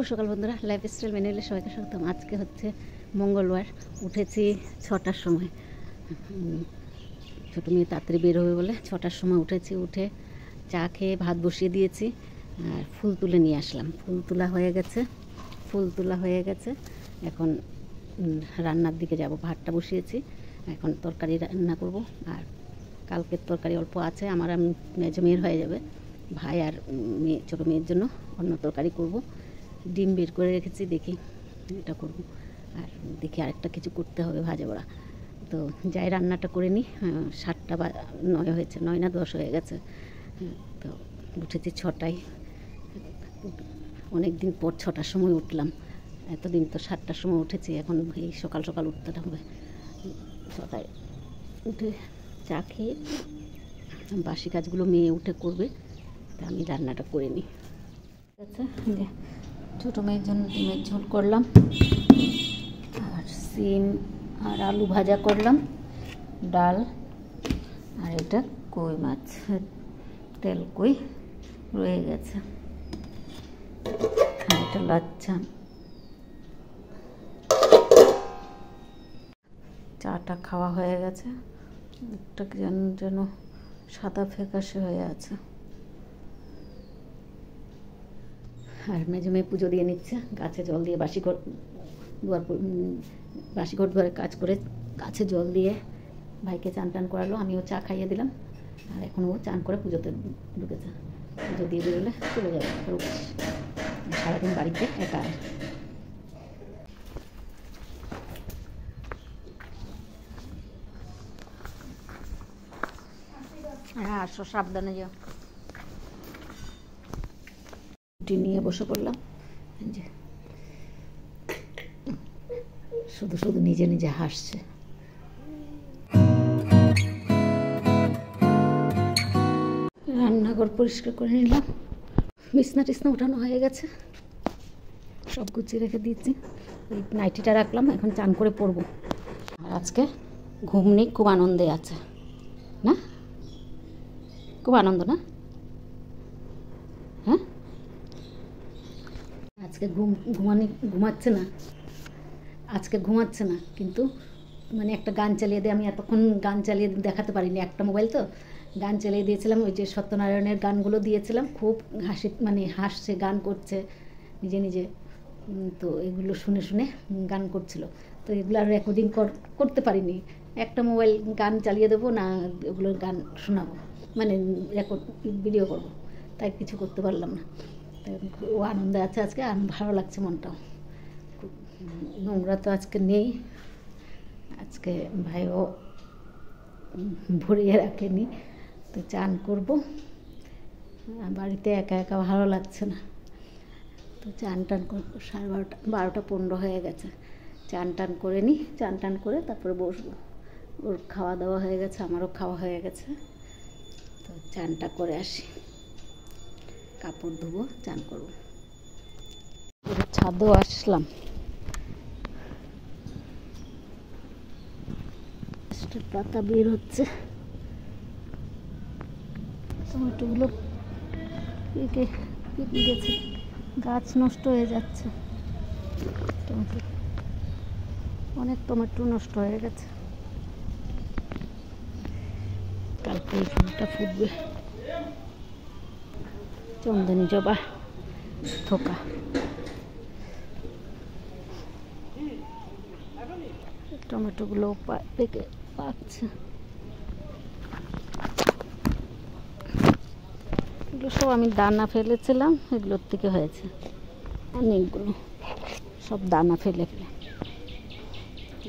সকাল বন্ধুরা, লাইফস্টাইল ম্যানুয়ালে সবাইকে স্বাগতম। আজকে হচ্ছে মঙ্গলবার, উঠেছি 6টার সময়। ছোটো মেয়ে তাড়াতাড়ি বের হবে বলে 6টার সময় উঠেছি। উঠে চা খেয়ে ভাত বসিয়ে দিয়েছি আর ফুল তুলে নিয়ে আসলাম। ফুল তোলা হয়ে গেছে। এখন রান্নার দিকে যাব। ভাতটা বসিয়েছি, এখন তরকারি রান্না করব। আর কালকের তরকারি অল্প আছে, আমার মেজো মেয়ের হয়ে যাবে। ভাই আর ছোটো মেয়ের জন্য অন্য তরকারি করব। ডিম বের করে রেখেছি, দেখি এটা করব। আর দেখি আরেকটা কিছু করতে হবে, ভাজা বড়া। তো যাই রান্নাটা করে নিই। 7টা বা 9 হয়েছে, 9 না 10 হয়ে গেছে। তো উঠেছি 6টায়। অনেক দিন পর 6টার সময় উঠলাম। এতদিন তো 7টার সময় উঠেছি, এখন এই সকাল সকাল উঠতে হবে। 6টায় উঠে চা খেয়ে বাসি কাজগুলো মেয়ে উঠে করবে, তা আমি রান্নাটা করে নিই। ঠিক আছে, যে ছোটো মেয়ের জন্য ডিমের ঝোল করলাম, আর সিম আর আলু ভাজা করলাম, ডাল, আর এটা কই মাছ, তেল কই রয়ে গেছে, এটা লাচ্ছা। চাটা খাওয়া হয়ে গেছে, একটা যেন সাদা ফ্যাকাশে হয়ে আছে। আর মেজো মেয়ে পুজো দিয়ে নিচ্ছে, গাছে জল দিয়ে বাসিঘর দুয়ারে কাজ করে গাছে জল দিয়ে ভাইকে চান টান করালো, আমিও চা খাইয়ে দিলাম। আর এখন ও চান করে পুজোতে ঢুকেছে। পুজো দিয়ে বেরোলে চলে যাবে সারাদিন বাড়িতে একা। হ্যাঁ, আসো, সাবধানে যাও। রুটি নিয়ে বসে পড়লাম, যে শুধু শুধু নিজে নিজে হাসছে। রান্নাঘর পরিষ্কার করে নিলাম, বিছনা টিছনা উঠানো হয়ে গেছে, সব গুছিয়ে রেখে দিয়েছি। এই নাইটিটা রাখলাম, এখন চান করে পরবো। আর আজকে ঘুমনি খুব আনন্দে আছে না? খুব আনন্দ না? হ্যাঁ, আজকে ঘুমাচ্ছে না, কিন্তু মানে একটা গান চালিয়ে দিয়ে, আমি এতক্ষণ গান চালিয়ে দেখাতে পারিনি, একটা মোবাইল তো গান চালিয়ে দিয়েছিলাম। ওই যে সত্যনারায়ণের গানগুলো দিয়েছিলাম, খুব হাসছে, গান করছে নিজে নিজে। তো এগুলো শুনে শুনে গান করছিল। তো এগুলো আর রেকর্ডিং করতে পারিনি। একটা মোবাইল গান চালিয়ে দেবো না, ওগুলোর গান শোনাবো, মানে ভিডিও করবো, তাই কিছু করতে পারলাম না। ও আনন্দে আছে আজকে, আর ভালো লাগছে মনটাও। নোংরা তো আজকে নেই, আজকে ভাইও ভরিয়ে রাখেনি। তো চান করবো, বাড়িতে একা একা ভালো লাগছে না। তো চান টান করবো, 12টা 15 হয়ে গেছে। চান টান করে নিই, চান টান করে তারপরে বসবো। ওর খাওয়া দাওয়া হয়ে গেছে, আমারও খাওয়া হয়ে গেছে। তো চানটা করে আসি, কাপড় ধোবো, চান করবো। ছাদেও আসলাম, পাতা বের হচ্ছে। টমেটোগুলো পেকে গেছে, গাছ নষ্ট হয়ে যাচ্ছে। অনেক টমেটো নষ্ট হয়ে গেছে। কালকে এই ফুলটা ফুটবে, চন্দনী জবা থোকা। টমেটোগুলো পেকে পাকছে। এগুলো সব আমি দানা ফেলেছিলাম, এগুলোর থেকে হয়েছে অনেকগুলো, সব দানা ফেলে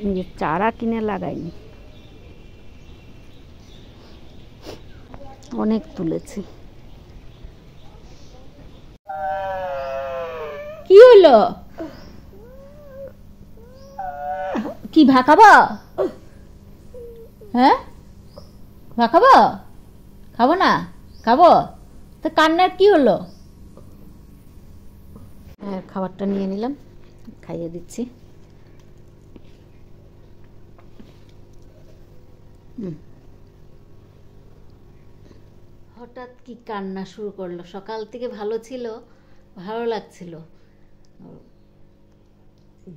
নিজের চারা কিনে লাগাইনি, অনেক তুলেছি। কি হলো? কি ভাখাবো? হ্যাঁ, ভাখাবো? খাবো না? খাবো তো, কান্নার কি হলো? হ্যাঁ, খাবারটা নিয়ে নিলাম, খাইয়ে দিচ্ছি। হঠাৎ কি কান্না শুরু করলো? সকাল থেকে ভালো ছিল, ভালো লাগছিল,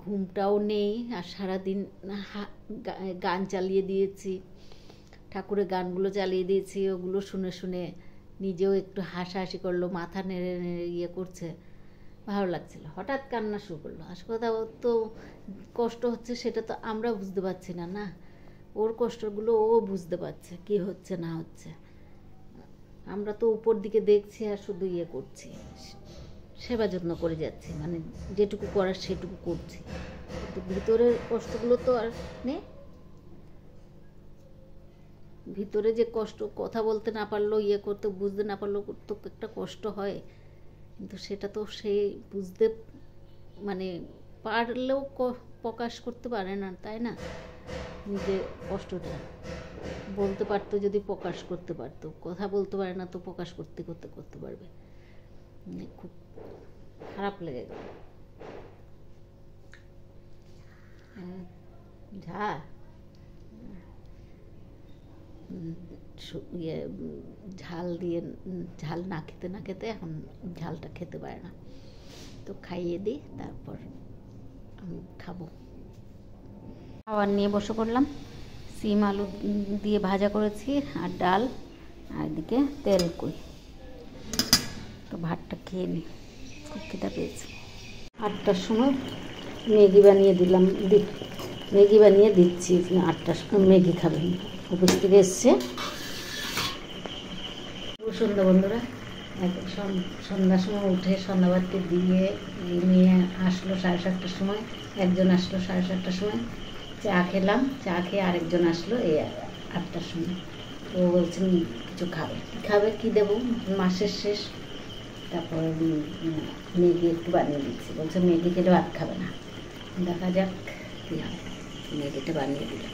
ঘুমটাও নেই, আর সারাদিন গান চালিয়ে দিয়েছি, ঠাকুরের গানগুলো চালিয়ে দিয়েছি, ওগুলো শুনে শুনে নিজেও একটু হাসাহাসি করলো, মাথা নেড়ে নেড়ে ইয়ে করছে, ভালো লাগছিল। হঠাৎ কান্না শুরু করলো। আসল কথা, ওর তো কষ্ট হচ্ছে সেটা তো আমরা বুঝতে পারছি না, না ওর কষ্টগুলো ও বুঝতে পারছে কি হচ্ছে না হচ্ছে। আমরা তো উপর দিকে দেখছি আর শুধু ইয়ে করছি, সেবা যত্ন করে যাচ্ছি, মানে যেটুকু করার সেটুকু করছি, কিন্তু ভিতরের কষ্টগুলো তো আর নেই। ভিতরে যে কষ্ট, কথা বলতে না পারলো, ইয়ে করতে বুঝতে না পারলো, তো একটা কষ্ট হয়, কিন্তু সেটা তো সে বুঝতে মানে পারলেও প্রকাশ করতে পারে না, তাই না? নিজের কষ্টটা বলতে পারতো, যদি প্রকাশ করতে পারতো। কথা বলতে পারে না তো প্রকাশ করতে করতে করতে পারবে। খুব খারাপ লেগে গেল। যা ইয়ে ঝাল দিয়ে, ঝাল না খেতে না খেতে এখন ঝালটা খেতে পারে না, তো খাইয়ে দিই, তারপর আমি খাবো। খাবার নিয়ে বসে পড়লাম। সিম আলু দিয়ে ভাজা করেছি, আর ডাল, আর এদিকে তেল কই। তো ভাতটা খেয়ে নিই, খুব খিদা পেয়েছে। 8টার সময় ম্যাগি বানিয়ে দিলাম, ম্যাগি বানিয়ে দিচ্ছি। 8টার সময় ম্যাগি খাবেন, অফিস থেকে এসছে। সন্ধ্যা বন্ধুরা, সন্ধ্যার সময় উঠে সন্ধ্যাবাতি দিয়ে মেয়ে আসলো 7:30টার সময়, একজন আসলো 7:30টার সময়, চা খেলাম, চা খেয়ে আরেকজন আসলো এই 8টার সময়। ও বলছেন কিছু খাবে, কি দেবো, মাসের শেষ। তারপর ম্যাগি একটু বানিয়ে দিচ্ছি, বলছে ম্যাগি খেলে ভাত খাবে না, দেখা যাক কী হয়। ম্যাগিটা বানিয়ে দিলাম।